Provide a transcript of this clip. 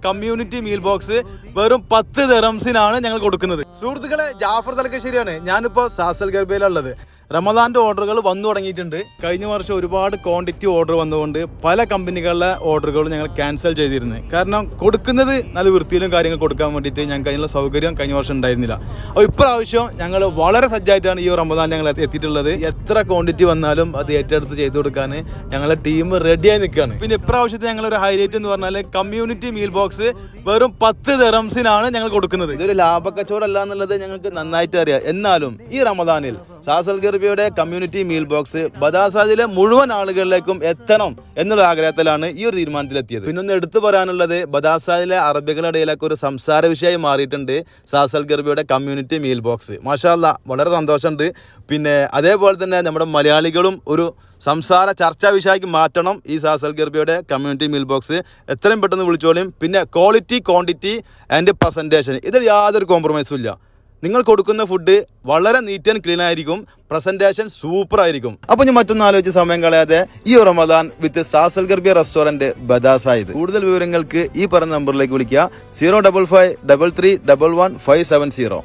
Community meal box വെറും 10 ദിർഹംസിനാണ് ഞങ്ങൾ കൊടുക്കുന്നത്. സുഹൃത്തുക്കളെ, ജാഫർ തലക്കശ്ശേരിയാണ്. ഞാനിപ്പോൾ സാസൽ ഗർബയിലുള്ളത്. റമദാന്റെ ഓർഡറുകൾ വന്നു തുടങ്ങിയിട്ടുണ്ട്. കഴിഞ്ഞ വർഷം ഒരുപാട് ക്വാണ്ടിറ്റി ഓർഡർ വന്നുകൊണ്ട് പല കമ്പനികളുടെ ഓർഡറുകളും ഞങ്ങൾ ക്യാൻസൽ ചെയ്തിരുന്നു. കാരണം കൊടുക്കുന്നത് നല്ല വൃത്തിയിലും കാര്യങ്ങൾ കൊടുക്കാൻ വേണ്ടിയിട്ട് ഞങ്ങൾക്ക് അതിനുള്ള സൗകര്യം കഴിഞ്ഞ വർഷം ഉണ്ടായിരുന്നില്ല. അപ്പോൾ ഇപ്രാവശ്യം ഞങ്ങൾ വളരെ സജ്ജമായിട്ടാണ് ഈ റമദാൻ ഞങ്ങൾ എത്തിയിട്ടുള്ളത്. എത്ര ക്വാണ്ടിറ്റി വന്നാലും അത് ഏറ്റെടുത്ത് ചെയ്തു കൊടുക്കാൻ ഞങ്ങളുടെ ടീം റെഡിയായി നിൽക്കുകയാണ്. പിന്നെ ഇപ്രാവശ്യത്തെ ഞങ്ങളൊരു ഹൈലൈറ്റ് എന്ന് പറഞ്ഞാൽ കമ്മ്യൂണിറ്റി മീൽ ബോക്സ് വെറും 10 ദിർഹംസിനാണ് ഞങ്ങൾ കൊടുക്കുന്നത്. ഇതൊരു ലാഭക്കച്ചവടമല്ല എന്നുള്ളത് ഞങ്ങൾക്ക് നന്നായിട്ട് അറിയാം. എന്നാലും ഈ റമദാനിൽ സാസൽ ഗർബിയുടെ കമ്മ്യൂണിറ്റി മീൽ ബോക്സ് ബദാസാജിലെ മുഴുവൻ ആളുകളിലേക്കും എത്തണം എന്നുള്ള ആഗ്രഹത്തിലാണ് ഈ ഒരു തീരുമാനത്തിലെത്തിയത്. പിന്നൊന്ന് എടുത്തു പറയാനുള്ളത്, ബദാസാജിലെ അറബികളുടെ ഇടയിലൊക്കെ ഒരു സംസാര വിഷയമായി മാറിയിട്ടുണ്ട് സാസൽ ഗർബിയുടെ കമ്മ്യൂണിറ്റി മീൽ ബോക്സ്. മാഷാ അല്ലാഹ്, വളരെ സന്തോഷമുണ്ട്. പിന്നെ അതേപോലെ തന്നെ നമ്മുടെ മലയാളികളും ഒരു സംസാര ചർച്ചാ വിഷയമാക്കി മാറ്റണം ഈ സാസൽ ഗർബിയുടെ കമ്മ്യൂണിറ്റി മീൽ ബോക്സ്. എത്രയും പെട്ടെന്ന് വിളിച്ചോളും. പിന്നെ ക്വാളിറ്റി, ക്വാണ്ടിറ്റി ആൻഡ് പ്രസൻറ്റേഷൻ, ഇതിൽ യാതൊരു കോംപ്രമൈസും ഇല്ല. നിങ്ങൾ കൊടുക്കുന്ന ഫുഡ് വളരെ നീറ്റ് ആൻഡ് ക്ലീൻ ആയിരിക്കും, പ്രസന്റേഷൻ സൂപ്പർ ആയിരിക്കും. അപ്പൊ ഇനി മറ്റൊന്നും ആലോചിച്ച് സമയം കളയാതെ ഈ റമദാൻ വിത്ത് സാസൽ ഗർബിയ റെസ്റ്റോറന്റ് ബദാസായത്. കൂടുതൽ വിവരങ്ങൾക്ക് ഈ പറഞ്ഞ നമ്പറിലേക്ക് വിളിക്കുക 055 33 11 570.